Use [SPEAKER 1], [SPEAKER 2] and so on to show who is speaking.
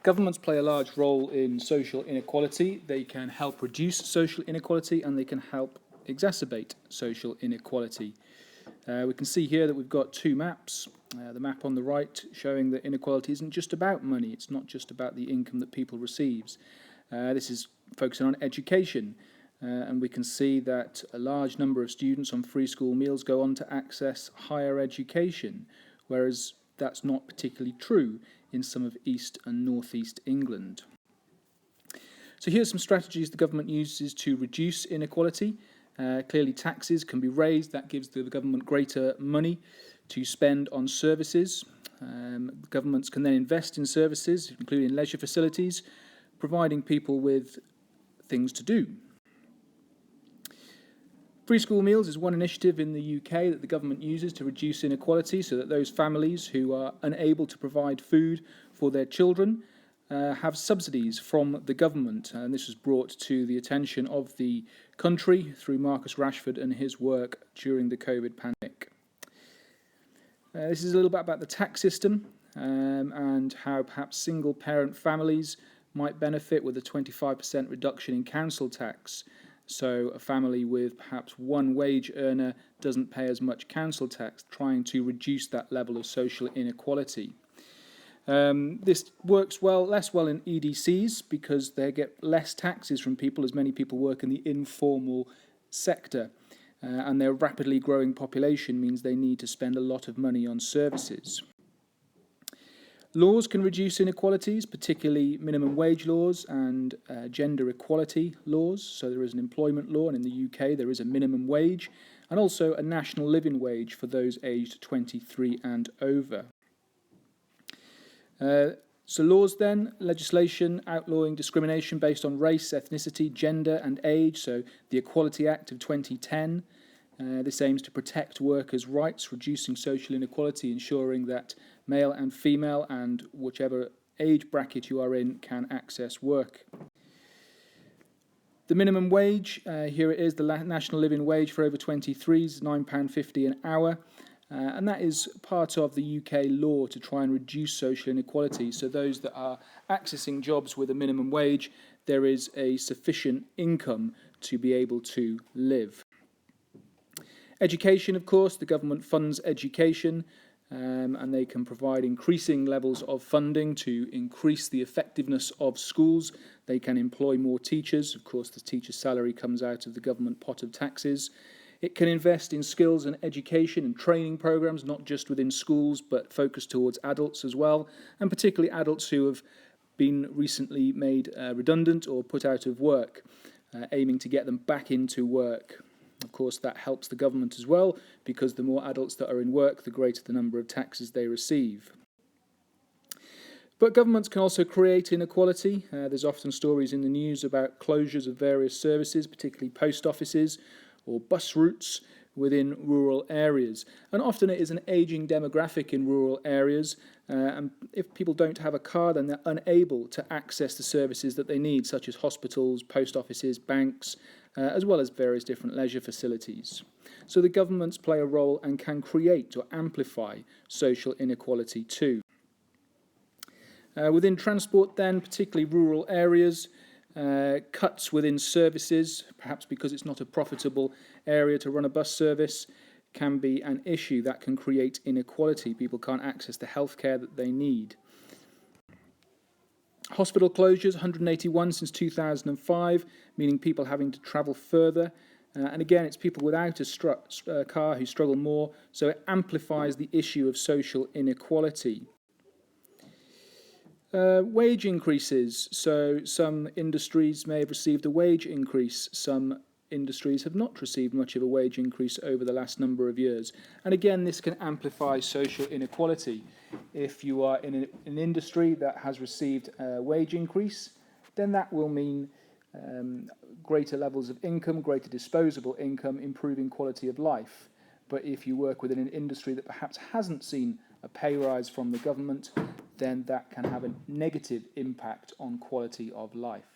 [SPEAKER 1] Governments play a large role in social inequality. They can help reduce social inequality and they can help exacerbate social inequality. We can see here that we've got two maps. The map on the right showing that inequality isn't just about money. It's not just about the income that people receive. This is focusing on education. And we can see that a large number of students on free school meals go on to access higher education, whereas that's not particularly true in some of East and North East England. So here's some strategies the government uses to reduce inequality. Clearly taxes can be raised. That gives the government greater money to spend on services. Governments can then invest in services, including leisure facilities, providing people with things to do. Free school meals is one initiative in the UK that the government uses to reduce inequality so that those families who are unable to provide food for their children have subsidies from the government. And this was brought to the attention of the country through Marcus Rashford and his work during the COVID pandemic. This is a little bit about the tax system and how perhaps single-parent families might benefit with a 25% reduction in council tax. So a family with perhaps one wage earner doesn't pay as much council tax, trying to reduce that level of social inequality. This works less well in EDCs because they get less taxes from people, as many people work in the informal sector. And their rapidly growing population means they need to spend a lot of money on services. Laws can reduce inequalities, particularly minimum wage laws and gender equality laws. So there is an employment law, and in the UK there is a minimum wage, and also a national living wage for those aged 23 and over. So laws then, legislation outlawing discrimination based on race, ethnicity, gender and age, so the Equality Act of 2010. This aims to protect workers' rights, reducing social inequality, ensuring that male and female and whichever age bracket you are in can access work. The minimum wage, here it is, the national living wage for over 23s, £9.50 an hour. And that is part of the UK law to try and reduce social inequality. So those that are accessing jobs with a minimum wage, there is a sufficient income to be able to live. Education, of course, the government funds education and they can provide increasing levels of funding to increase the effectiveness of schools. They can employ more teachers. Of course, the teacher's salary comes out of the government pot of taxes. It can invest in skills and education and training programs, not just within schools, but focused towards adults as well, and particularly adults who have been recently made redundant or put out of work, aiming to get them back into work. Of course, that helps the government as well, because the more adults that are in work, the greater the number of taxes they receive. But governments can also create inequality. There's often stories in the news about closures of various services, particularly post offices or bus routes within rural areas. And often it is an ageing demographic in rural areas, and if people don't have a car, then they're unable to access the services that they need, such as hospitals, post offices, banks, as well as various different leisure facilities. So the governments play a role and can create or amplify social inequality too. Within transport then, particularly rural areas, cuts within services, perhaps because it's not a profitable area to run a bus service, can be an issue that can create inequality. People can't access the healthcare that they need. Hospital closures, 181 since 2005, meaning people having to travel further. And again, it's people without a car who struggle more, so it amplifies the issue of social inequality. Wage increases. So some industries may have received a wage increase. Some industries have not received much of a wage increase over the last number of years. And again, this can amplify social inequality. If you are in an industry that has received a wage increase, then that will mean greater levels of income, greater disposable income, improving quality of life. But if you work within an industry that perhaps hasn't seen a pay rise from the government, then that can have a negative impact on quality of life.